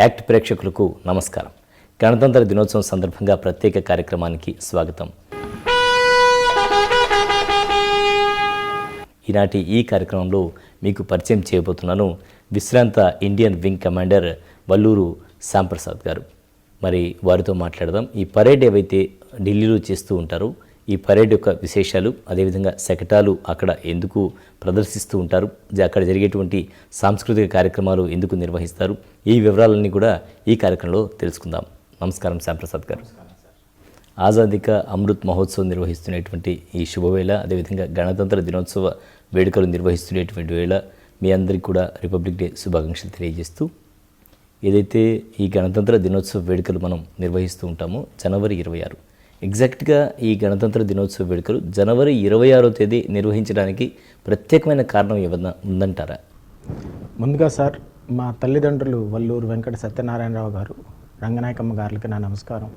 Act ప్రేక్షకులకు నమస్కారం. గణతంత్ర దినోత్సవం సందర్భంగా ప్రత్యేక కార్యక్రమానికి స్వాగతం. ఈనాటి ఈ కార్యక్రమంలో మీకు పరిచయం చేయబోతున్నాను విశ్రాంత Indian wing commander Valluru Shyamprasad గారు. మరి వారితో మాట్లాడదాం. ఈ పరేడ్ ఏవైతే ఢిల్లీలో చేస్తూ ఉంటారో ఈ పరేడ్ యొక్క విశేషాలు, అదేవిధంగా శకటాలు అక్కడ ఎందుకు ప్రదర్శిస్తూ ఉంటారు, అక్కడ జరిగేటువంటి సాంస్కృతిక కార్యక్రమాలు ఎందుకు నిర్వహిస్తారు, ఈ వివరాలన్నీ కూడా ఈ కార్యక్రమంలో తెలుసుకుందాం. నమస్కారం శ్యాంప్రసాద్ గారు. ఆజాదీ కా అమృత్ మహోత్సవం నిర్వహిస్తున్నటువంటి ఈ శుభవేళ, అదేవిధంగా గణతంత్ర దినోత్సవ వేడుకలు నిర్వహిస్తున్నటువంటి వేళ మీ అందరికీ కూడా రిపబ్లిక్ డే శుభాకాంక్షలు తెలియజేస్తూ, ఏదైతే ఈ గణతంత్ర దినోత్సవ వేడుకలు మనం నిర్వహిస్తూ ఉంటామో జనవరి 26 ఎగ్జాక్ట్గా ఈ గణతంత్ర దినోత్సవ వేడుకలు జనవరి 26వ తేదీ నిర్వహించడానికి ప్రత్యేకమైన కారణం ఏమన్నా ఉందంటారా? ముందుగా సార్, మా తల్లిదండ్రులు వల్లూరు వెంకట సత్యనారాయణరావు గారు, రంగనాయకమ్మ గారికి నా నమస్కారం.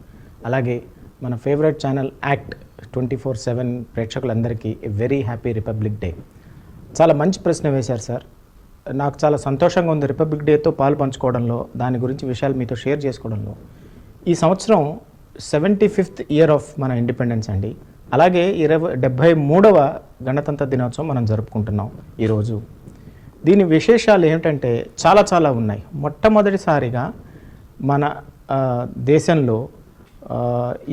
అలాగే మన ఫేవరెట్ ఛానల్ యాక్ట్ 24/7 ప్రేక్షకులందరికీ వెరీ హ్యాపీ రిపబ్లిక్ డే. చాలా మంచి ప్రశ్న వేశారు సార్. నాకు చాలా సంతోషంగా ఉంది రిపబ్లిక్ డేతో పాలు పంచుకోవడంలో, దాని గురించి విషయాలు మీతో షేర్ చేసుకోవడంలో. ఈ సంవత్సరం 75th ఇయర్ ఆఫ్ మన ఇండిపెండెన్స్ అండి. అలాగే 73వ గణతంత్ర దినోత్సవం మనం జరుపుకుంటున్నాం ఈరోజు. దీని విశేషాలు ఏమిటంటే చాలా ఉన్నాయి. మొట్టమొదటిసారిగా మన దేశంలో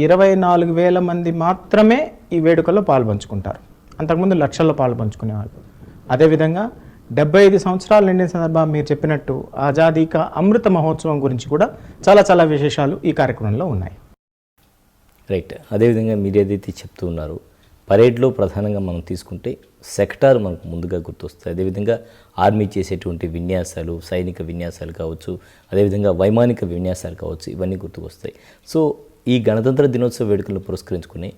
24,000 మంది మాత్రమే ఈ వేడుకల్లో పాల్పంచుకుంటారు. అంతకుముందు లక్షల్లో పాల్పంచుకునేవాళ్ళు. అదేవిధంగా 75 సంవత్సరాలు నిండిన సందర్భంగా మీరు చెప్పినట్టు ఆజాదీ కా అమృత మహోత్సవం గురించి కూడా చాలా విశేషాలు ఈ కార్యక్రమంలో ఉన్నాయి. రైట్. అదేవిధంగా మీరు ఏదైతే చెప్తూ ఉన్నారో పరేడ్లో ప్రధానంగా మనం తీసుకుంటే సెక్టార్ మనకు ముందుగా గుర్తొస్తాయి. అదేవిధంగా ఆర్మీ చేసేటువంటి విన్యాసాలు, సైనిక విన్యాసాలు కావచ్చు, అదేవిధంగా వైమానిక విన్యాసాలు కావచ్చు, ఇవన్నీ గుర్తుకొస్తాయి. సో ఈ గణతంత్ర దినోత్సవ వేడుకలను పురస్కరించుకుని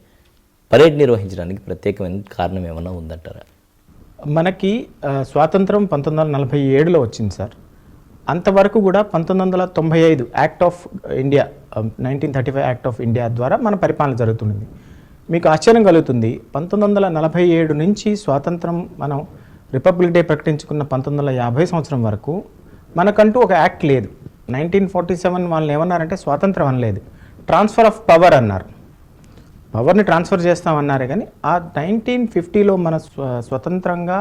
పరేడ్ నిర్వహించడానికి ప్రత్యేకమైన కారణం ఏమైనా ఉందంటారా? మనకి స్వాతంత్రం 1947లో వచ్చింది సార్. అంతవరకు కూడా 1995 act of India, 1935 act of India ద్వారా మన పరిపాలన జరుగుతుంది. మీకు ఆశ్చర్యం కలుగుతుంది, 1947 నుంచి స్వాతంత్రం మనం రిపబ్లిక్ డే ప్రకటించుకున్న 1950 సంవత్సరం వరకు మనకంటూ ఒక యాక్ట్ లేదు. 1947 వాళ్ళని ఏమన్నారంటే స్వాతంత్రం అనలేదు, ట్రాన్స్ఫర్ ఆఫ్ పవర్ అన్నారు. పవర్ని ట్రాన్స్ఫర్ చేస్తామన్నారే కానీ ఆ 1950లో మన స్వతంత్రంగా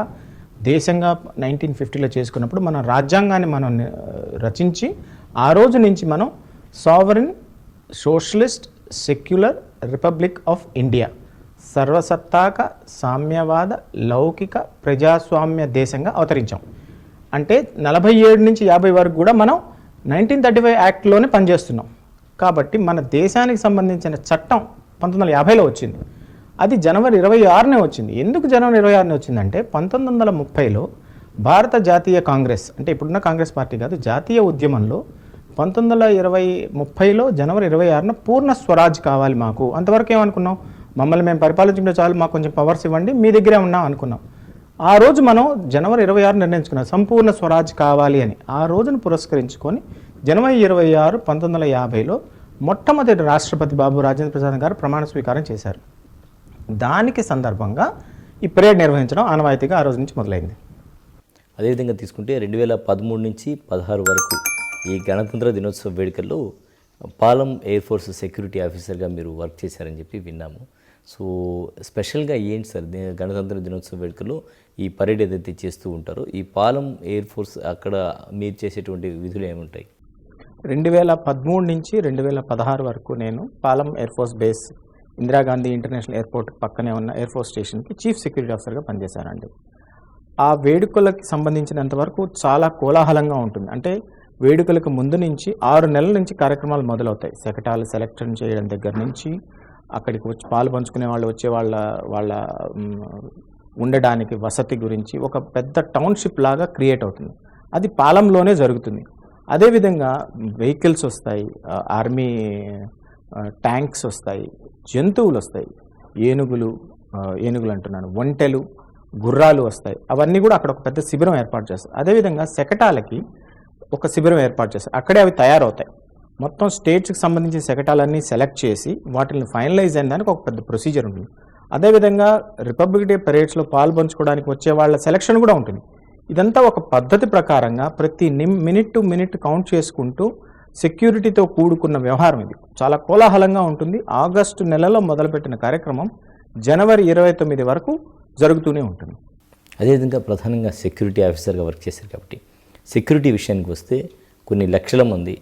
దేశంగా 1950లో చేసుకున్నప్పుడు మన రాజ్యాంగాన్ని మనం రచించి ఆ రోజు నుంచి మనం sovereign socialist secular republic of India, సర్వసత్తాక సామ్యవాద లౌకిక ప్రజాస్వామ్య దేశంగా అవతరించాం. అంటే 47 నుంచి 50 వరకు కూడా మనం 1935 యాక్ట్లోనే పనిచేస్తున్నాం. కాబట్టి మన దేశానికి సంబంధించిన చట్టం 1950లో వచ్చింది. అది జనవరి 26నే వచ్చింది. ఎందుకు జనవరి 26నే వచ్చిందంటే 1930లో భారత జాతీయ కాంగ్రెస్, అంటే ఇప్పుడున్న కాంగ్రెస్ పార్టీ కాదు, జాతీయ ఉద్యమంలో 1930లో జనవరి 26న పూర్ణ స్వరాజ్ కావాలి మాకు. అంతవరకు ఏమనుకున్నాం, మమ్మల్ని మేము పరిపాలించుకుంటే చాలు, మాకు కొంచెం పవర్స్ ఇవ్వండి, మీ దగ్గరే ఉన్నాం అనుకున్నాం. ఆ రోజు మనం జనవరి 26 నిర్ణయించుకున్నాం సంపూర్ణ స్వరాజ్ కావాలి అని. ఆ రోజును పురస్కరించుకొని జనవరి 26, 1950లో మొట్టమొదటి రాష్ట్రపతి బాబు రాజేంద్ర ప్రసాద్ గారు ప్రమాణ స్వీకారం చేశారు. దానికి సందర్భంగా ఈ పరేడ్ నిర్వహించడం ఆనవాయితీగా ఆ రోజు నుంచి మొదలైంది. అదేవిధంగా తీసుకుంటే 2013 నుంచి 16 వరకు ఈ గణతంత్ర దినోత్సవ వేడుకల్లో పాలం ఎయిర్ ఫోర్స్ సెక్యూరిటీ ఆఫీసర్గా మీరు వర్క్ చేశారని చెప్పి విన్నాము. సో స్పెషల్గా ఏంటి సార్ గణతంత్ర దినోత్సవ వేడుకల్లో ఈ పరేడ్ ఏదైతే చేస్తూ ఉంటారో ఈ పాలం ఎయిర్ ఫోర్స్ అక్కడ మీరు చేసేటువంటి విధులు ఏముంటాయి? 2013 నుంచి 2016 వరకు నేను Palam air force base, Indira Gandhi international airport పక్కనే ఉన్న ఎయిర్ ఫోర్స్ స్టేషన్కి చీఫ్ సెక్యూరిటీ ఆఫీసర్గా పనిచేశానండి. ఆ వేడుకలకి సంబంధించినంత వరకు చాలా కోలాహలంగా ఉంటుంది. అంటే వేడుకలకు ముందు నుంచి 6 నెలల నుంచి కార్యక్రమాలు మొదలవుతాయి. శకటాలు సెలెక్షన్ చేయడం దగ్గర నుంచి అక్కడికి వచ్చి పాలు పంచుకునే వాళ్ళు వచ్చే వాళ్ళ ఉండడానికి వసతి గురించి ఒక పెద్ద టౌన్షిప్ లాగా క్రియేట్ అవుతుంది. అది పాలంలోనే జరుగుతుంది. అదేవిధంగా వెహికల్స్ వస్తాయి, ఆర్మీ ట్యాంక్స్ వస్తాయి, జంతువులు వస్తాయి, ఏనుగులు అంటున్నాను, ఒంటెలు, గుర్రాలు వస్తాయి. అవన్నీ కూడా అక్కడ ఒక పెద్ద శిబిరం ఏర్పాటు చేస్తారు. అదేవిధంగా శకటాలకి ఒక శిబిరం ఏర్పాటు చేస్తారు. అక్కడే అవి తయారవుతాయి. మొత్తం స్టేట్స్కి సంబంధించిన శకటాలన్నీ సెలెక్ట్ చేసి వాటిని ఫైనలైజ్ అయిన దానికి ఒక పెద్ద ప్రొసీజర్ ఉంటుంది. అదేవిధంగా రిపబ్లిక్ డే పరేడ్స్లో పాల్పంచుకోవడానికి వచ్చే వాళ్ళ సెలక్షన్ కూడా ఉంటుంది. ఇదంతా ఒక పద్ధతి ప్రకారంగా ప్రతి మినిట్ టు మినిట్ కౌంట్ చేసుకుంటూ సెక్యూరిటీతో కూడుకున్న వ్యవహారం ఇది. చాలా కోలాహలంగా ఉంటుంది. ఆగస్టు నెలలో మొదలుపెట్టిన కార్యక్రమం జనవరి 29 వరకు జరుగుతూనే ఉంటుంది. అదేవిధంగా ప్రధానంగా సెక్యూరిటీ ఆఫీసర్గా వర్క్ చేశారు కాబట్టి సెక్యూరిటీ విషయానికి వస్తే కొన్ని లక్షల మంది,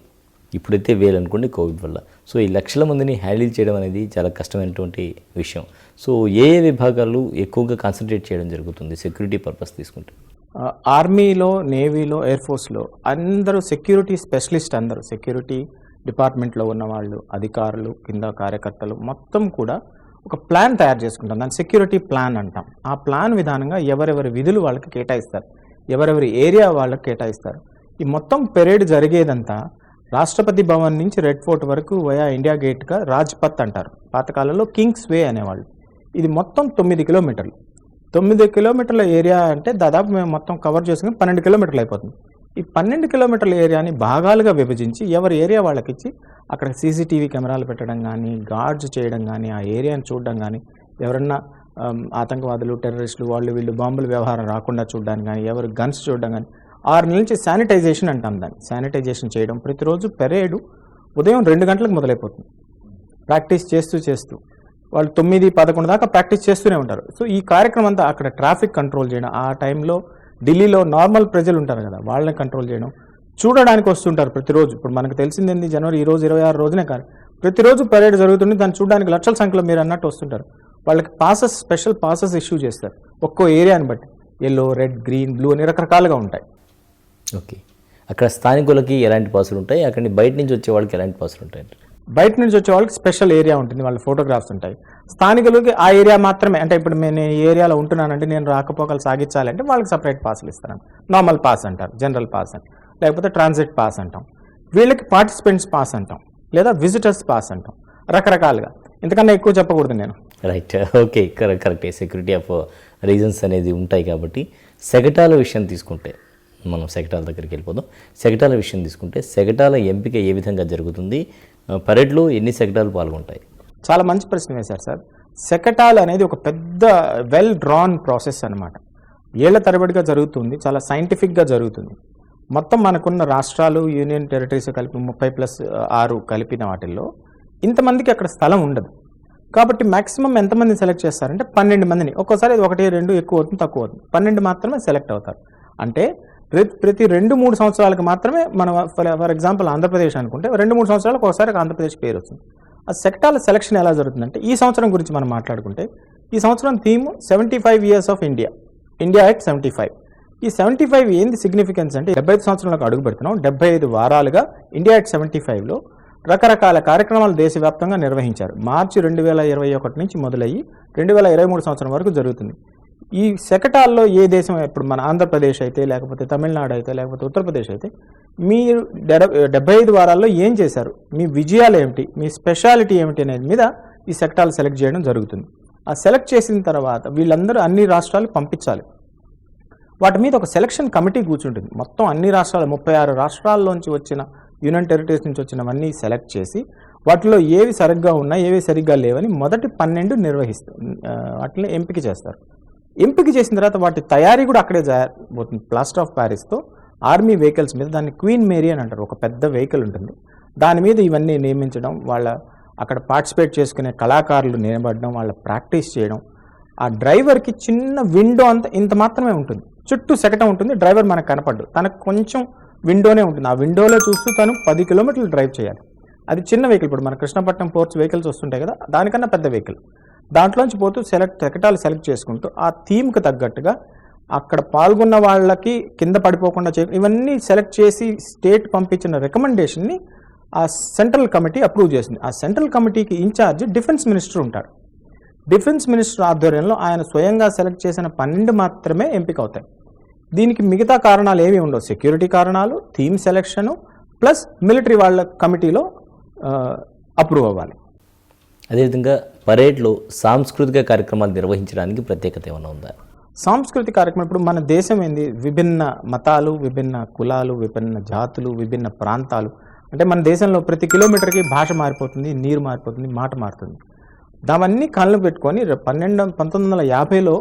ఇప్పుడైతే వేలు అనుకోండి కోవిడ్ వల్ల, సో ఈ లక్షల మందిని హ్యాండిల్ చేయడం అనేది చాలా కష్టమైనటువంటి విషయం. సో ఏ విభాగాలు ఎక్కువగా కాన్సన్ట్రేట్ చేయడం జరుగుతుంది సెక్యూరిటీ పర్పస్ తీసుకుంటే? ఆర్మీలో, నేవీలో, ఎయిర్ ఫోర్స్లో అందరూ సెక్యూరిటీ స్పెషలిస్ట్, అందరూ సెక్యూరిటీ డిపార్ట్మెంట్లో ఉన్న వాళ్ళు, అధికారులు, కింద కార్యకర్తలు మొత్తం కూడా ఒక ప్లాన్ తయారు చేసుకుంటాం. దాన్ని సెక్యూరిటీ ప్లాన్ అంటాం. ఆ ప్లాన్ విధానంగా ఎవరెవరి విధులు వాళ్ళకి కేటాయిస్తారు, ఎవరెవరి ఏరియా వాళ్ళకి కేటాయిస్తారు. ఈ మొత్తం పెరేడ్ జరిగేదంతా రాష్ట్రపతి భవన్ నుంచి రెడ్ ఫోర్ట్ వరకు వయా ఇండియా గేట్గా రాజ్పథ్ అంటారు, పాతకాలంలో కింగ్స్ వే అనేవాళ్ళు. ఇది మొత్తం 9 కిలోమీటర్లు. 9 కిలోమీటర్ల ఏరియా అంటే దాదాపు మేము మొత్తం కవర్ చేసుకుని 12 కిలోమీటర్లు అయిపోతుంది. ఈ 12 కిలోమీటర్ల ఏరియాని భాగాలుగా విభజించి ఎవరి ఏరియా వాళ్ళకి ఇచ్చి అక్కడ సీసీటీవీ కెమెరాలు పెట్టడం కానీ, గార్డ్స్ చేయడం కానీ, ఆ ఏరియాని చూడడం కానీ, ఎవరన్నా ఆతంకవాదులు, టెర్రరిస్టులు, వాళ్ళు వీళ్ళు బాంబుల వ్యవహారం రాకుండా చూడడానికి కానీ, ఎవరు గన్స్ చూడడం కానీ, 6 నెలల నుంచి శానిటైజేషన్ అంటాం దాన్ని, శానిటైజేషన్ చేయడం. ప్రతిరోజు పెరేడు ఉదయం 2 గంటలకు మొదలైపోతుంది. ప్రాక్టీస్ చేస్తూ వాళ్ళు 9-11 దాకా ప్రాక్టీస్ చేస్తూనే ఉంటారు. సో ఈ కార్యక్రమం అంతా అక్కడ ట్రాఫిక్ కంట్రోల్ చేయడం, ఆ టైంలో ఢిల్లీలో నార్మల్ ప్రజలు ఉంటారు కదా, వాళ్ళని కంట్రోల్ చేయడం, చూడడానికి వస్తుంటారు ప్రతిరోజు. ఇప్పుడు మనకు తెలిసిందేంది, జనవరి ఈ రోజు 26 రోజునే కానీ ప్రతిరోజు పరేడ్ జరుగుతుంది. దాన్ని చూడడానికి లక్షల సంఖ్యలో మీరు అన్నట్టు వస్తుంటారు. వాళ్ళకి పాసెస్, స్పెషల్ పాసెస్ ఇష్యూ చేస్తారు ఒక్కో ఏరియాని బట్టి. ఎల్లో, రెడ్, గ్రీన్, బ్లూ అని రకరకాలుగా ఉంటాయి. ఓకే, అక్కడ స్థానికులకి ఎలాంటి పాసులు ఉంటాయి, అక్కడి బయట నుంచి వచ్చే వాళ్ళకి ఎలాంటి పాసులు ఉంటాయి? బయట నుంచి వచ్చే వాళ్ళకి స్పెషల్ ఏరియా ఉంటుంది, వాళ్ళ ఫోటోగ్రాఫ్స్ ఉంటాయి. స్థానికులకి ఆ ఏరియా మాత్రమే, అంటే ఇప్పుడు నేను ఈ ఏరియాలో ఉంటున్నానంటే నేను రాకపోకలు సాగించాలంటే వాళ్ళకి సపరేట్ పాసులు ఇస్తాను. నార్మల్ పాస్ అంటారు, జనరల్ పాస్ అని, లేకపోతే ట్రాన్సిట్ పాస్ అంటాం. వీళ్ళకి పార్టిసిపెంట్స్ పాస్ అంటాం, లేదా విజిటర్స్ పాస్ అంటాం. రకరకాలుగా, ఇంతకన్నా ఎక్కువ చెప్పకూడదు నేను. రైట్, ఓకే, కరెక్టే. సెక్యూరిటీ ఆఫ్ రీజన్స్ అనేది ఉంటాయి కాబట్టి. శకటాల విషయం తీసుకుంటే, మనం శకటాల దగ్గరికి వెళ్ళిపోదాం. శకటాల విషయం తీసుకుంటే శకటాల ఎంపిక ఏ విధంగా జరుగుతుంది? పరేడ్లో ఎన్ని శకటాలు పాల్గొంటాయి? చాలా మంచి ప్రశ్న వేశారు సార్. శకటాలు అనేది ఒక పెద్ద వెల్ డ్రాన్ ప్రాసెస్ అనమాట. ఏళ్ల తరబడిగా జరుగుతుంది, చాలా సైంటిఫిక్గా జరుగుతుంది. మొత్తం మనకున్న రాష్ట్రాలు, యూనియన్ టెరిటరీస్ కలిపి 30+6 కలిపిన వాటిల్లో ఇంతమందికి అక్కడ స్థలం ఉండదు. కాబట్టి మ్యాక్సిమం ఎంతమందిని సెలెక్ట్ చేస్తారంటే 12 మందిని. ఒక్కోసారి 1, 2 ఎక్కువ అవుతుంది, తక్కువ అవుతుంది. 12 మాత్రమే సెలెక్ట్ అవుతారు. అంటే ప్రతి 2-3 సంవత్సరాలకు మాత్రమే మనం, ఫర్ ఎగ్జాంపుల్ ఆంధ్రప్రదేశ్ అనుకుంటే 2-3 సంవత్సరాలకు ఒకసారి ఆంధ్రప్రదేశ్ పేరు వస్తుంది. ఆ సెక్టార్ల సెలక్షన్ ఎలా జరుగుతుందంటే, ఈ సంవత్సరం గురించి మనం మాట్లాడుకుంటే, ఈ సంవత్సరం theme 75 years of India, India at 75. ఈ 75 ఏంది సిగ్నిఫికెన్స్ అంటే, 75 సంవత్సరాలకు అడుగు పెడుతున్నాం. 75 వారాలుగా ఇండియా at 75లో రకరకాల కార్యక్రమాలు దేశవ్యాప్తంగా నిర్వహించారు. మార్చి 2021 నుంచి మొదలయ్యి 2023 సంవత్సరం వరకు జరుగుతుంది. ఈ శకటాల్లో ఏ దేశం, ఇప్పుడు మన ఆంధ్రప్రదేశ్ అయితే, లేకపోతే తమిళనాడు అయితే, లేకపోతే ఉత్తరప్రదేశ్ అయితే, మీరు 75 వారాల్లో ఏం చేశారు, మీ విజయాలు ఏమిటి, మీ స్పెషాలిటీ ఏమిటి అనేది మీద ఈ శకటాలు సెలెక్ట్ చేయడం జరుగుతుంది. ఆ సెలెక్ట్ చేసిన తర్వాత వీళ్ళందరూ అన్ని రాష్ట్రాలు పంపించాలి. వాటి మీద ఒక సెలక్షన్ కమిటీ కూర్చుంటుంది. మొత్తం అన్ని రాష్ట్రాలు, 36 రాష్ట్రాల్లోంచి వచ్చిన, యూనియన్ టెరిటరీస్ నుంచి వచ్చినవన్నీ సెలెక్ట్ చేసి వాటిలో ఏవి సరిగ్గా ఉన్నాయి, ఏవి సరిగ్గా లేవని మొదటి 12 నిర్వహిస్తారు. వాటిని ఎంపిక చేస్తారు. ఎంపిక చేసిన తర్వాత వాటి తయారీ కూడా అక్కడే జరుగుతుంది. ప్లాస్టర్ ఆఫ్ ప్యారిస్తో ఆర్మీ వెహికల్స్ మీద, దాన్ని క్వీన్ మేరీ అని అంటారు, ఒక పెద్ద వెహికల్ ఉంటుంది, దాని మీద ఇవన్నీ నియమించడం, వాళ్ళ అక్కడ పార్టిసిపేట్ చేసుకునే కళాకారులు నిలబడడం, వాళ్ళ ప్రాక్టీస్ చేయడం. ఆ డ్రైవర్కి చిన్న విండో అంత ఇంత మాత్రమే ఉంటుంది, చుట్టూ శకటం ఉంటుంది, డ్రైవర్ మనకు కనపడ్డు, తనకు కొంచెం విండోనే ఉంటుంది. ఆ విండోలో చూస్తూ తను 10 కిలోమీటర్లు డ్రైవ్ చేయాలి. అది చిన్న వెహికల్, ఇప్పుడు మన కృష్ణపట్నం పోర్ట్స్ వెహికల్స్ వస్తుంటాయి కదా, దానికన్నా పెద్ద వెహికల్. దాంట్లోంచి పోతూ శకటాలు సెలెక్ట్ చేసుకుంటూ ఆ థీమ్కి తగ్గట్టుగా అక్కడ పాల్గొన్న వాళ్ళకి కింద పడిపోకుండా ఇవన్నీ సెలెక్ట్ చేసి స్టేట్ పంపించిన రికమెండేషన్ని ఆ సెంట్రల్ కమిటీ అప్రూవ్ చేసింది. ఆ సెంట్రల్ కమిటీకి ఇన్ఛార్జ్ డిఫెన్స్ మినిస్టర్ ఉంటాడు. డిఫెన్స్ మినిస్టర్ ఆధ్వర్యంలో ఆయన స్వయంగా సెలెక్ట్ చేసిన 12 మాత్రమే ఎంపిక అవుతాయి. దీనికి మిగతా కారణాలు ఏమీ ఉండవు. సెక్యూరిటీ కారణాలు, థీమ్ సెలెక్షను, ప్లస్ మిలిటరీ వాళ్ళ కమిటీలో అప్రూవ్ అవ్వాలి. అదేవిధంగా పరేడ్లో సాంస్కృతిక కార్యక్రమాలు నిర్వహించడానికి ప్రత్యేకత ఏమైనా ఉందా? సాంస్కృతిక కార్యక్రమం, ఇప్పుడు మన దేశం ఏంది, విభిన్న మతాలు, విభిన్న కులాలు, విభిన్న జాతులు, విభిన్న ప్రాంతాలు. అంటే మన దేశంలో ప్రతి కిలోమీటర్కి భాష మారిపోతుంది, నీరు మారిపోతుంది, మాట మారుతుంది. దావన్నీ కళ్ళు పెట్టుకొని 1950లో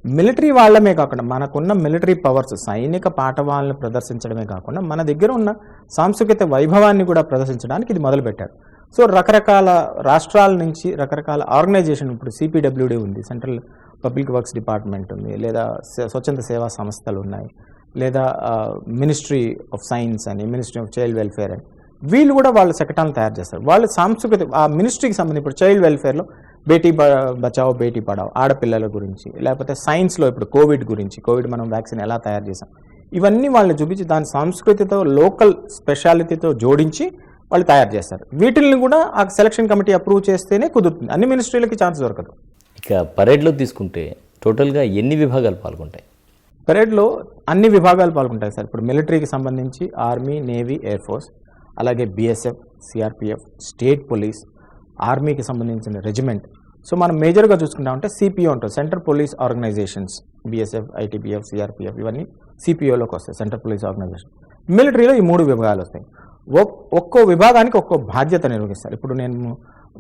మిలిటరీ వాళ్ళమే కాకుండా మనకున్న మిలిటరీ పవర్స్ సైనిక పాఠవాలను ప్రదర్శించడమే కాకుండా మన దగ్గర ఉన్న సాంస్కృతిక వైభవాన్ని కూడా ప్రదర్శించడానికి ఇది మొదలుపెట్టారు. సో రకరకాల రాష్ట్రాల నుంచి రకరకాల ఆర్గనైజేషన్, ఇప్పుడు సిపిడబ్ల్యూడి ఉంది, సెంట్రల్ పబ్లిక్ వర్క్స్ డిపార్ట్మెంట్ ఉంది, లేదా స్వచ్ఛంద సేవా సంస్థలు ఉన్నాయి, లేదా మినిస్ట్రీ ఆఫ్ సైన్స్ అని, మినిస్ట్రీ ఆఫ్ చైల్డ్ వెల్ఫేర్ అని, వీళ్ళు కూడా వాళ్ళ శకటాలను తయారు చేస్తారు. వాళ్ళు సాంస్కృతిక ఆ మినిస్ట్రీకి సంబంధించి ఇప్పుడు చైల్డ్ వెల్ఫేర్లో బేటీ బచావో బేటీ పడావో ఆడపిల్లల గురించి, లేకపోతే సైన్స్లో ఇప్పుడు కోవిడ్ గురించి, కోవిడ్ మనం వ్యాక్సిన్ ఎలా తయారు చేసాం, ఇవన్నీ వాళ్ళని చూపించి దాని సంస్కృతితో లోకల్ స్పెషాలిటీతో జోడించి వాళ్ళు తయారు చేస్తారు. వీటిని కూడా ఆ సెలక్షన్ కమిటీ అప్రూవ్ చేస్తేనే కుదురుతుంది. అన్ని మినిస్ట్రీలకి ఛాన్స్ దొరకదు. ఇక పరేడ్లో తీసుకుంటే టోటల్గా ఎన్ని విభాగాలు పాల్గొంటాయి? పరేడ్లో అన్ని విభాగాలు పాల్గొంటాయి సార్. ఇప్పుడు మిలిటరీకి సంబంధించి ఆర్మీ, నేవీ, ఎయిర్ ఫోర్స్, అలాగే బిఎస్ఎఫ్, సిఆర్పిఎఫ్, స్టేట్ పోలీస్, ఆర్మీకి సంబంధించిన రెజిమెంట్. సో మనం మేజర్గా చూసుకుంటామంటే సిపిఓ ఉంటుంది, central police organisations, BSF, ITBF, CRPF, ఇవన్నీ సిపిఓలోకి వస్తాయి, సెంట్రల్ పోలీస్ ఆర్గనైజేషన్. మిలిటరీలో ఈ 3 విభాగాలు వస్తాయి. ఒక్కో విభాగానికి ఒక్కో బాధ్యత నిర్వహిస్తారు. ఇప్పుడు నేను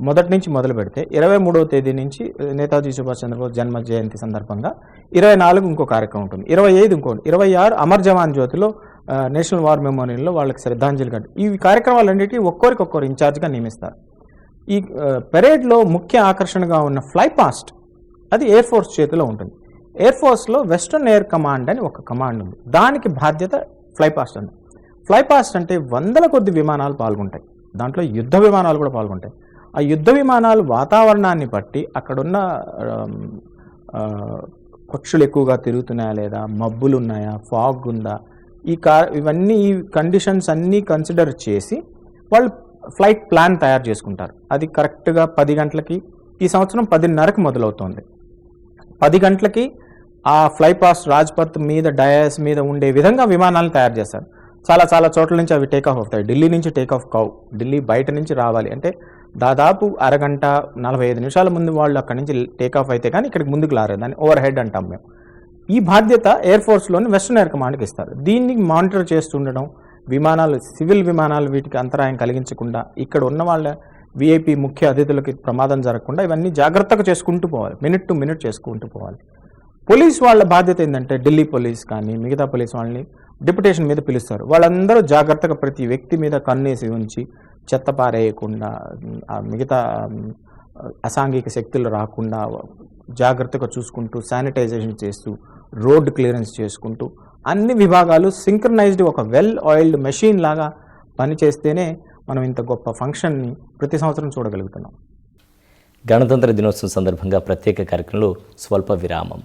మొదటి నుంచి మొదలు పెడితే 23వ తేదీ నుంచి నేతాజీ సుభాష్ చంద్రబోస్ జన్మ జయంతి సందర్భంగా 24 ఇంకో కార్యక్రమం ఉంటుంది, 25 ఇంకోటి, 26 అమర్ జవాన్ జ్యోతిలో నేషనల్ వార్ మెమోరియల్లో వాళ్ళకి శ్రద్ధాంజలి కట్టి, ఈ కార్యక్రమాలన్నిటి ఒక్కొక్కరు ఇన్ఛార్జ్గా నియమిస్తారు. ఈ పెరేడ్లో ముఖ్య ఆకర్షణగా ఉన్న ఫ్లై పాస్ట్ అది ఎయిర్ ఫోర్స్ చేతిలో ఉంటుంది. ఎయిర్ ఫోర్స్లో వెస్టర్న్ ఎయిర్ కమాండ్ అని ఒక కమాండ్ ఉంది, దానికి బాధ్యత ఫ్లై పాస్ట్ ఉంది. ఫ్లై పాస్ట్ అంటే 100ల కొద్ది విమానాలు పాల్గొంటాయి, దాంట్లో యుద్ధ విమానాలు కూడా పాల్గొంటాయి. ఆ యుద్ధ విమానాలు వాతావరణాన్ని బట్టి అక్కడున్న పక్షులు ఎక్కువగా తిరుగుతున్నాయా లేదా, మబ్బులు ఉన్నాయా, ఫాగ్ ఉందా, ఇవన్నీ ఈ కండిషన్స్ అన్నీ కన్సిడర్ చేసి వాళ్ళు ఫ్లైట్ ప్లాన్ తయారు చేసుకుంటారు. అది కరెక్ట్గా 10 గంటలకి, ఈ సంవత్సరం 10:30కి మొదలవుతుంది. 10 గంటలకి ఆ ఫ్లై పాస్ట్ రాజ్పథ్ మీద డయాస్ మీద ఉండే విధంగా విమానాలను తయారు చేస్తారు. చాలా చోట్ల నుంచి అవి టేక్ ఆఫ్ అవుతాయి. ఢిల్లీ నుంచి టేక్ ఆఫ్ కావు, ఢిల్లీ బయట నుంచి రావాలి అంటే దాదాపు అరగంట 45 నిమిషాల ముందు వాళ్ళు అక్కడి నుంచి టేక్ ఆఫ్ అయితే కానీ ఇక్కడికి ముందుకు రాలేదు, దాన్ని ఓవర్ హెడ్ అంటాం మేము. ఈ బాధ్యత ఎయిర్ ఫోర్స్లోని వెస్టర్న్ ఎయిర్ కమాండ్కి ఇస్తారు. దీన్ని మానిటర్ చేస్తుండడం, విమానాలు, సివిల్ విమానాలు వీటికి అంతరాయం కలిగించకుండా, ఇక్కడ ఉన్న వాళ్ళ విఐపి ముఖ్య అతిథులకి ప్రమాదం జరగకుండా ఇవన్నీ జాగ్రత్తగా చేసుకుంటూ పోవాలి, మినిట్ టు మినిట్ చేసుకుంటూ పోవాలి. పోలీస్ వాళ్ళ బాధ్యత ఏంటంటే ఢిల్లీ పోలీస్ కానీ మిగతా పోలీస్ వాళ్ళని డిప్యుటేషన్ మీద పిలుస్తారు. వాళ్ళందరూ జాగ్రత్తగా ప్రతి వ్యక్తి మీద కన్నేసి ఉంచి చెత్త పారేయకుండా, మిగతా అసాంఘిక శక్తులు రాకుండా జాగ్రత్తగా చూసుకుంటూ, శానిటైజేషన్ చేస్తూ, రోడ్ క్లియరెన్స్ చేసుకుంటూ, అన్ని విభాగాలు సింక్రనైజ్డ్ ఒక వెల్ ఆయిల్డ్ మెషిన్ లాగా పనిచేస్తేనే మనం ఇంత గొప్ప ఫంక్షన్ని ప్రతి సంవత్సరం చూడగలుగుతున్నాం. గణతంత్ర దినోత్సవం సందర్భంగా ప్రత్యేక కార్యక్రమంలో స్వల్ప విరామం.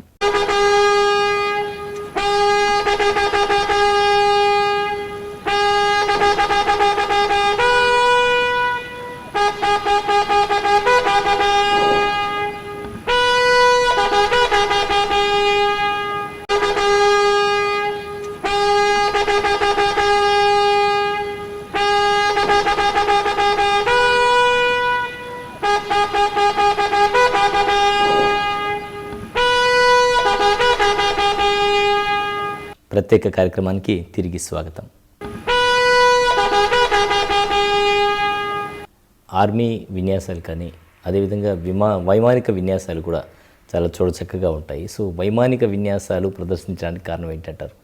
ప్రత్యేక కార్యక్రమానికి తిరిగి స్వాగతం. ఆర్మీ విన్యాసాలు కానీ అదేవిధంగా వైమానిక విన్యాసాలు కూడా చాలా చూడచక్కగా ఉంటాయి. సో వైమానిక విన్యాసాలు ప్రదర్శించడానికి కారణం ఏంటంటారు?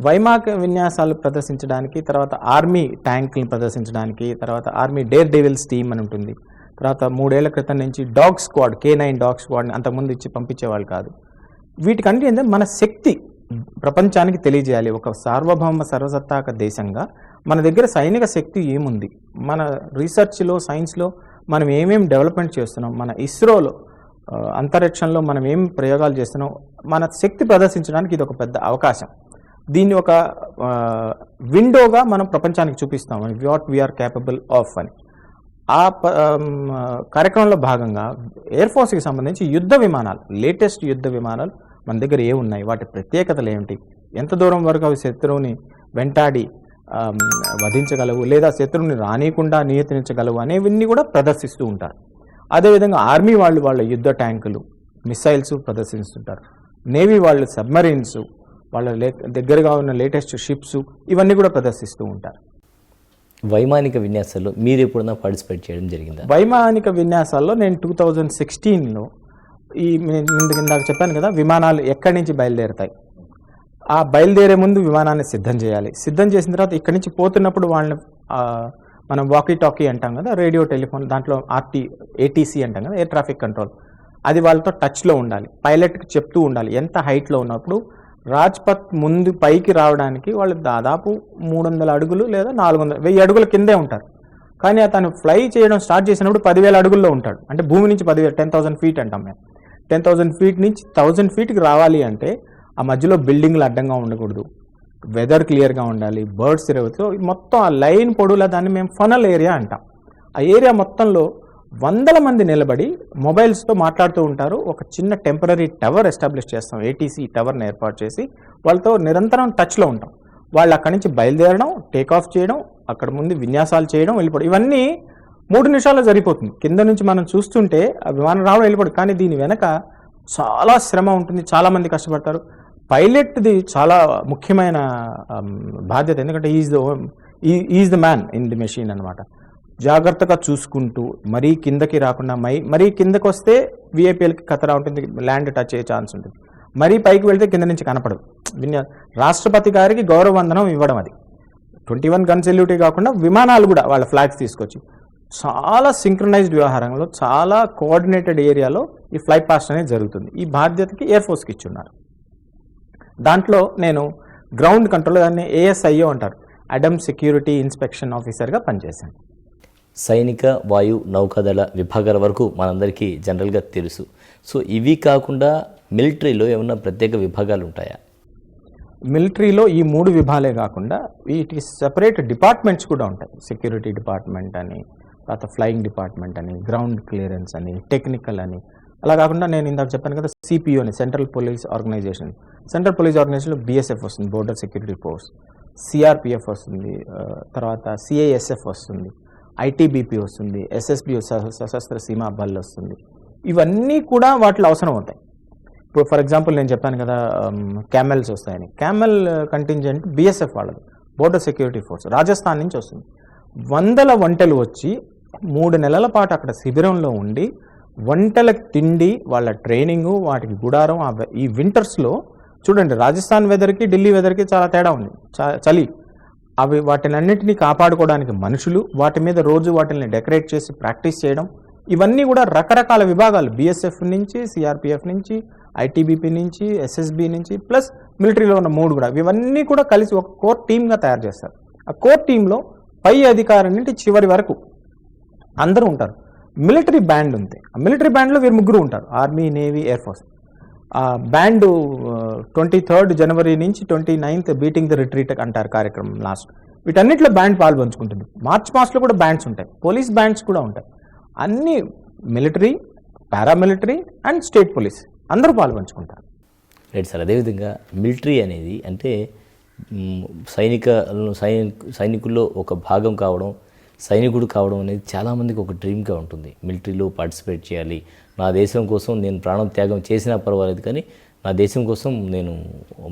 వైమానిక విన్యాసాలు ప్రదర్శించడానికి, తర్వాత ఆర్మీ ట్యాంకులను ప్రదర్శించడానికి, తర్వాత ఆర్మీ డేర్ డెవిల్స్ టీమ్ అని ఉంటుంది, తర్వాత 3 ఏళ్ల క్రితం నుంచి డాగ్ స్క్వాడ్, K9 డాగ్ స్క్వాడ్ని అంతకుముందు ఇచ్చి పంపించేవాళ్ళు కాదు. వీటికంటే ఏంటంటే మన శక్తి ప్రపంచానికి తెలియజేయాలి. ఒక సార్వభౌమ సర్వసత్తాక దేశంగా మన దగ్గర సైనిక శక్తి ఏముంది, మన రీసెర్చ్లో, సైన్స్లో మనం ఏమేమి డెవలప్మెంట్ చేస్తున్నాం, మన ఇస్రోలో అంతరిక్షంలో మనం ఏం ప్రయోగాలు చేస్తున్నాం, మన శక్తి ప్రదర్శించడానికి ఇది ఒక పెద్ద అవకాశం. దీన్ని ఒక విండోగా మనం ప్రపంచానికి చూపిస్తాం, వాట్ వీఆర్ క్యాపబుల్ ఆఫ్ అని. ఆ కార్యక్రమంలో భాగంగా ఎయిర్ ఫోర్స్కి సంబంధించి యుద్ధ విమానాలు, లేటెస్ట్ యుద్ధ విమానాలు మన దగ్గర ఏమున్నాయి, వాటి ప్రత్యేకతలు ఏమిటి, ఎంత దూరం వరకు అవి శత్రువుని వెంటాడి వధించగలవు లేదా శత్రువుని రానియకుండా నియంత్రించగలవు అనేవన్నీ కూడా ప్రదర్శిస్తూ ఉంటారు. అదేవిధంగా ఆర్మీ వాళ్ళు వాళ్ళ యుద్ధ ట్యాంకులు, మిసైల్స్ ప్రదర్శిస్తుంటారు. నేవీ వాళ్ళు సబ్మరీన్స్, వాళ్ళ దగ్గరగా ఉన్న లేటెస్ట్ షిప్స్, ఇవన్నీ కూడా ప్రదర్శిస్తూ ఉంటారు. వైమానిక విన్యాసాల్లో మీరు ఎప్పుడైనా పార్టిసిపేట్ చేయడం జరిగిందా? వైమానిక విన్యాసాల్లో నేను 2016లో ఇందాక చెప్పాను కదా, విమానాలు ఎక్కడి నుంచి బయలుదేరుతాయి, ఆ బయలుదేరే ముందు విమానాన్ని సిద్ధం చేయాలి. సిద్ధం చేసిన తర్వాత ఇక్కడి నుంచి పోతున్నప్పుడు వాళ్ళని మనం వాకీ టాకీ అంటాం కదా, రేడియో టెలిఫోన్, దాంట్లో ఏటీసీ అంటాం కదా, ఎయిర్ ట్రాఫిక్ కంట్రోల్, అది వాళ్ళతో టచ్లో ఉండాలి. పైలట్కి చెప్తూ ఉండాలి ఎంత హైట్లో ఉన్నప్పుడు. రాజ్పథ్ ముందు పైకి రావడానికి వాళ్ళు దాదాపు 300 అడుగులు లేదా 1000 అడుగుల కిందే ఉంటారు. కానీ అతను ఫ్లై చేయడం స్టార్ట్ చేసినప్పుడు 10,000 అడుగుల్లో ఉంటాడు. అంటే భూమి నుంచి 10,000 ఫీట్ అంటాం మేము. 10,000 ఫీట్ నుంచి 1000 ఫీట్కి రావాలి అంటే ఆ మధ్యలో బిల్డింగ్లు అడ్డంగా ఉండకూడదు, వెదర్ క్లియర్గా ఉండాలి, బర్డ్స్ తిరగచ్చు. మొత్తం ఆ లైన్ పొడవులా దాన్ని మేము ఫనల్ ఏరియా అంటాం. ఆ ఏరియా మొత్తంలో 100 మంది నిలబడి మొబైల్స్తో మాట్లాడుతూ ఉంటారు. ఒక చిన్న టెంపరీ టవర్ ఎస్టాబ్లిష్ చేస్తాం, ఏటీసీ టవర్ని ఏర్పాటు చేసి వాళ్ళతో నిరంతరం టచ్లో ఉంటాం. వాళ్ళు అక్కడి నుంచి బయలుదేరడం, టేక్ ఆఫ్ చేయడం, అక్కడ ముందు విన్యాసాలు చేయడం, వెళ్ళిపోవడం, ఇవన్నీ 3 నిమిషాల్లో సరిపోతుంది. కింద నుంచి మనం చూస్తుంటే ఆ విమానం రావడం, వెళ్ళిపోవడం. కానీ దీని వెనక చాలా శ్రమ ఉంటుంది, చాలామంది కష్టపడతారు. పైలట్ది చాలా ముఖ్యమైన బాధ్యత, ఎందుకంటే is the man in the machine అనమాట. జాగ్రత్తగా చూసుకుంటూ మరీ కిందకి రాకుండా, మరీ కిందకి వస్తే విఐపీఎల్కి ఖతరా ఉంటుంది, ల్యాండ్ టచ్ అయ్యే ఛాన్స్ ఉంటుంది. మరీ పైకి వెళ్తే కింద నుంచి కనపడదు. రాష్ట్రపతి గారికి గౌరవ వందనం ఇవ్వడం, అది 21 గన్ సెల్యూటే కాకుండా విమానాలు కూడా వాళ్ళ ఫ్లాగ్స్ తీసుకొచ్చి చాలా సింక్రనైజ్డ్ వ్యవహారంలో, చాలా కోఆర్డినేటెడ్ ఏరియాలో ఈ ఫ్లై పాస్ట్ అనేది జరుగుతుంది. ఈ బాధ్యతకి ఎయిర్ ఫోర్స్కి ఇచ్చున్నారు. దాంట్లో నేను గ్రౌండ్ కంట్రోల్, దాన్ని ఏఎస్ఐఓ అంటారు, అడమ్ సెక్యూరిటీ ఇన్స్పెక్షన్ ఆఫీసర్గా పనిచేశాను. సైనిక, వాయు, నౌకాదళ విభాగాల వరకు మనందరికీ జనరల్గా తెలుసు. సో ఇవి కాకుండా మిలిటరీలో ఏమన్నా ప్రత్యేక విభాగాలు ఉంటాయా? మిలిటరీలో ఈ 3 విభాగాలే కాకుండా వీటికి సెపరేట్ డిపార్ట్మెంట్స్ కూడా ఉంటాయి. సెక్యూరిటీ డిపార్ట్మెంట్ అని, తర్వాత ఫ్లయింగ్ డిపార్ట్మెంట్ అని, గ్రౌండ్ క్లియరెన్స్ అని, టెక్నికల్ అని. అలా కాకుండా నేను ఇందాక చెప్పాను కదా, సిపిఓ అని, central police organization. Central police ఆర్గనైజేషన్లో బిఎస్ఎఫ్ వస్తుంది, బోర్డర్ సెక్యూరిటీ ఫోర్స్, సిఆర్పిఎఫ్ వస్తుంది, తర్వాత సిఐఎస్ఎఫ్ వస్తుంది, ఐటీబీపీ వస్తుంది, ఎస్ఎస్బి సశస్త్ర సీమా బల్ వస్తుంది. ఇవన్నీ కూడా వాటిలో అవసరం అవుతాయి. ఇప్పుడు ఫర్ ఎగ్జాంపుల్ నేను చెప్పాను కదా, క్యామెల్స్ వస్తాయని. క్యామెల్ కంటింజెంట్ బిఎస్ఎఫ్ వాళ్ళది, బోర్డర్ సెక్యూరిటీ ఫోర్స్, రాజస్థాన్ నుంచి వస్తుంది. 100 ఒంటెలు వచ్చి 3 నెలల పాటు అక్కడ శిబిరంలో ఉండి వంటలకు తిండి, వాళ్ళ ట్రైనింగు, వాటికి గుడారం. ఈ వింటర్స్లో చూడండి, రాజస్థాన్ వెదర్కి ఢిల్లీ వెదర్కి చాలా తేడా ఉంది, చలి. వాటినన్నింటినీ కాపాడుకోవడానికి మనుషులు, వాటి మీద రోజు వాటిని డెకరేట్ చేసి ప్రాక్టీస్ చేయడం, ఇవన్నీ కూడా రకరకాల విభాగాలు, బిఎస్ఎఫ్ నుంచి, సిఆర్పిఎఫ్ నుంచి, ఐటీబీపీ నుంచి, ఎస్ఎస్బి నుంచి, ప్లస్ మిలిటరీలో ఉన్న 3 కూడా, ఇవన్నీ కూడా కలిసి ఒక కోర్ టీమ్గా తయారు చేస్తారు. ఆ కోర్ టీంలో పై అధికారి నుండి చివరి వరకు అందరూ ఉంటారు. మిలిటరీ బ్యాండ్ ఉంది, ఆ మిలిటరీ బ్యాండ్లో వీరు 3 ఉంటారు, ఆర్మీ, నేవీ, ఎయిర్ ఫోర్స్. ఆ బ్యాండ్ 23 జనవరి నుంచి 29 బీటింగ్ ద రిట్రీట్ అంటారు కార్యక్రమం లాస్ట్. వీటన్నిటిలో బ్యాండ్ పాల్పంచుకుంటుంది. మార్చ్ మాస్లో కూడా బ్యాండ్స్ ఉంటాయి, పోలీస్ బ్యాండ్స్ కూడా ఉంటాయి. అన్ని military, paramilitary and state police అందరూ పాల్పంచుకుంటారు. Right sir. అదేవిధంగా మిలిటరీ అనేది అంటే సైనికుల్లో ఒక భాగం కావడం, సైనికుడు కావడం అనేది చాలామందికి ఒక డ్రీమ్గా ఉంటుంది. మిలిటరీలో పార్టిసిపేట్ చేయాలి, నా దేశం కోసం నేను ప్రాణం త్యాగం చేసినా పర్వాలేదు, కానీ నా దేశం కోసం నేను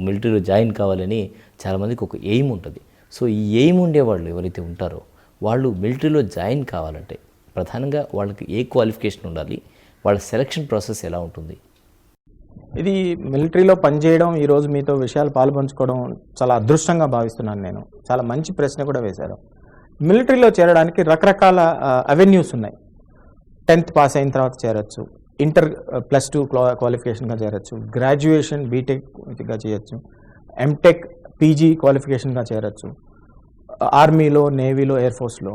మిలిటరీలో జాయిన్ కావాలని చాలామందికి ఒక ఎయిమ్ ఉంటుంది. సో ఈ ఎయిమ్ ఉండేవాళ్ళు ఎవరైతే ఉంటారో వాళ్ళు మిలిటరీలో జాయిన్ కావాలంటే ప్రధానంగా వాళ్ళకి ఏ క్వాలిఫికేషన్ ఉండాలి, వాళ్ళ సెలక్షన్ ప్రాసెస్ ఎలా ఉంటుంది? ఇది మిలిటరీలో పనిచేయడం, ఈరోజు మీతో విషయాలు పాల్పంచుకోవడం చాలా అదృష్టంగా భావిస్తున్నాను నేను. చాలా మంచి ప్రశ్న కూడా వేశారు. మిలిటరీలో చేరడానికి రకరకాల అవెన్యూస్ ఉన్నాయి. 10th పాస్ అయిన తర్వాత చేరొచ్చు, ఇంటర్ +2 క్వాలిఫికేషన్గా చేరొచ్చు, గ్రాడ్యుయేషన్ బీటెక్గా చేయొచ్చు, ఎంటెక్ పీజీ క్వాలిఫికేషన్గా చేరొచ్చు. ఆర్మీలో, నేవీలో, ఎయిర్ ఫోర్స్లో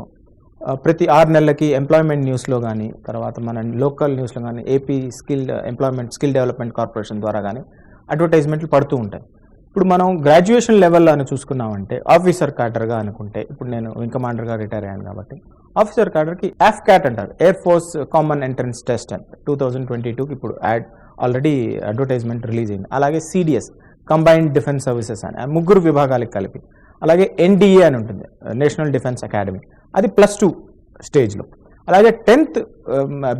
ప్రతి 6 నెలలకి ఎంప్లాయ్మెంట్ న్యూస్లో కానీ, తర్వాత మన లోకల్ న్యూస్లో కానీ, ఏపీ స్కిల్ డెవలప్మెంట్ కార్పొరేషన్ ద్వారా కానీ అడ్వర్టైజ్మెంట్లు పడుతూ ఉంటాయి. ఇప్పుడు మనం గ్రాడ్యుయేషన్ లెవెల్లో అని చూసుకున్నామంటే ఆఫీసర్ క్యాడర్గా అనుకుంటే, ఇప్పుడు నేను వింగ్ కమాండర్గా రిటైర్ అయ్యాను కాబట్టి ఆఫీసర్ క్యాడర్కి AFCAT అంటారు, air force common entrance test అని 2022కి ఇప్పుడు ఆల్రెడీ అడ్వర్టైజ్మెంట్ రిలీజ్ అయింది. అలాగే CDS కంబైన్డ్ డిఫెన్స్ సర్వీసెస్ అని 3 విభాగాలకు కలిపి. అలాగే NDA అని ఉంటుంది, నేషనల్ డిఫెన్స్ అకాడమీ, అది +2 స్టేజ్లో. అలాగే 10th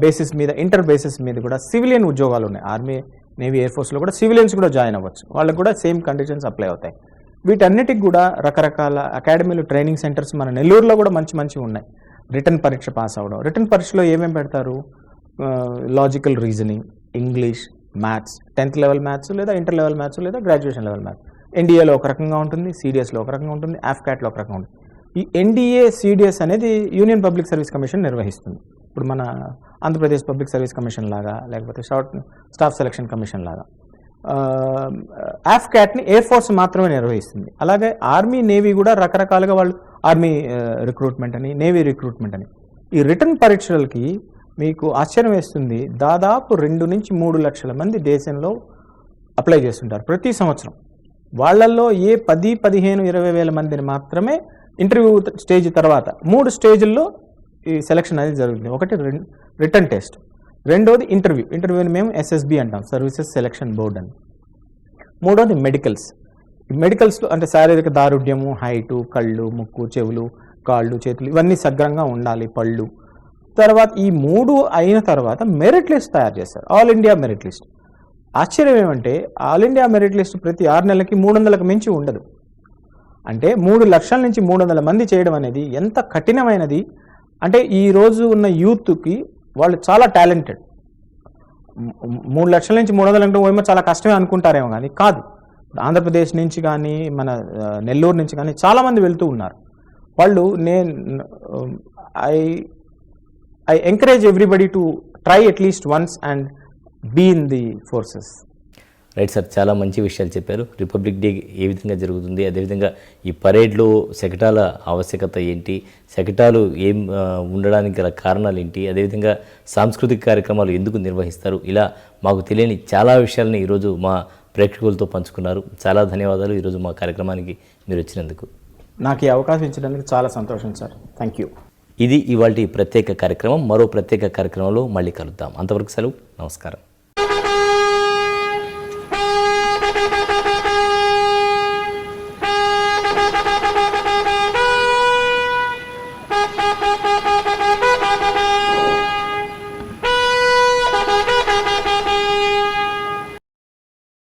బేసిస్ మీద, ఇంటర్ బేసిస్ మీద కూడా సివిలియన్ ఉద్యోగాలు ఉన్నాయి. ఆర్మీ, నేవీ, ఎయిర్ ఫోర్స్లో కూడా సివిలియన్స్ కూడా జాయిన్ అవ్వచ్చు, వాళ్ళకి కూడా సేమ్ కండిషన్స్ అప్లై అవుతాయి. వీటన్నిటికి కూడా రకరకాల అకాడమీలు, ట్రైనింగ్ సెంటర్స్ మన నెల్లూరులో కూడా మంచి ఉన్నాయి. రిటర్న్ పరీక్ష పాస్ అవ్వడం, రిటర్న్ పరీక్షలో ఏమేమి పెడతారు, logical reasoning, English, maths, 10th level maths లేదా ఇంటర్ లెవెల్ మ్యాథ్స్ లేదా గ్రాడ్యుయేషన్ లెవెల్ మ్యాథ్స్. ఎన్డీఏలో ఒక రకంగా ఉంటుంది, సిడిఎస్లో ఒక రకంగా ఉంటుంది, ఆఫ్కాట్లో ఒక రకంగా ఉంటుంది. ఈ ఎన్డీఏ సిడిఎస్ అనేది యూనియన్ పబ్లిక్ సర్వీస్ కమిషన్ నిర్వహిస్తుంది. ఇప్పుడు మన ఆంధ్రప్రదేశ్ పబ్లిక్ సర్వీస్ కమిషన్ లాగా, లేకపోతే స్టాఫ్ సెలక్షన్ కమిషన్ లాగా. ఆఫ్కాట్ని ఎయిర్ ఫోర్స్ మాత్రమే నిర్వహిస్తుంది. అలాగే ఆర్మీ, నేవీ కూడా రకరకాలుగా వాళ్ళు ఆర్మీ రిక్రూట్మెంట్ అని, నేవీ రిక్రూట్మెంట్ అని. ఈ రిటర్న్ పరీక్షలకి మీకు ఆశ్చర్యం వేస్తుంది, దాదాపు 2 నుంచి 3 లక్షల మంది దేశంలో అప్లై చేస్తుంటారు ప్రతి సంవత్సరం. వాళ్ళల్లో 10, 15, 20 వేల మందిని మాత్రమే ఇంటర్వ్యూ స్టేజ్ తర్వాత 3 స్టేజ్ల్లో ఈ సెలక్షన్ అనేది జరుగుతుంది. ఒకటి రిటర్న్ టెస్ట్, రెండోది ఇంటర్వ్యూని మేము SSB అంటాం, సర్వీసెస్ సెలక్షన్ బోర్డ్ అని. మూడోది మెడికల్స్లో అంటే శారీరక దారుఢ్యము, హైటు, కళ్ళు, ముక్కు, చెవులు, కాళ్ళు, చేతులు ఇవన్నీ సగ్రంగా ఉండాలి, పళ్ళు. తర్వాత ఈ 3 అయిన తర్వాత మెరిట్ లిస్ట్ తయారు చేస్తారు, ఆల్ ఇండియా మెరిట్ లిస్ట్. ఆశ్చర్యం ఏమంటే ఆల్ ఇండియా మెరిట్ లిస్ట్ ప్రతి 6 నెలలకి 300కు మించి ఉండదు. అంటే 3 లక్షల నుంచి 300 మంది చేయడం అనేది ఎంత కఠినమైనది. అంటే ఈ రోజు ఉన్న యూత్కి వాళ్ళు చాలా టాలెంటెడ్. 3 లక్షల నుంచి 300 అంటే ఏమో చాలా కష్టమే అనుకుంటారేమో, కానీ కాదు. ఆంధ్రప్రదేశ్ నుంచి కానీ, మన నెల్లూరు నుంచి కానీ చాలామంది వెళ్తూ ఉన్నారు. వాళ్ళు I encourage everybody to try at least once and be in the forces. Right sir, చాలా మంచి విషయాలు చెప్పారు. రిపబ్లిక్ డే ఏ విధంగా జరుగుతుంది, అదేవిధంగా ఈ పరేడ్లో శకటాల ఆవశ్యకత ఏంటి, శకటాలు ఏం ఉండడానికి గల కారణాలు ఏంటి, అదేవిధంగా సాంస్కృతిక కార్యక్రమాలు ఎందుకు నిర్వహిస్తారు, ఇలా మాకు తెలియని చాలా విషయాలని ఈరోజు మా ప్రేక్షకులతో పంచుకున్నారు. చాలా ధన్యవాదాలు ఈరోజు మా కార్యక్రమానికి మీరు వచ్చినందుకు. నాకు ఈ అవకాశం ఇచ్చడానికి చాలా సంతోషం సార్. Thank you. ఇది ఇవాల్టి ప్రత్యేక కార్యక్రమం. మరో ప్రత్యేక కార్యక్రమంలో మళ్ళీ కలుద్దాం. అంతవరకు సెలవు. నమస్కారం.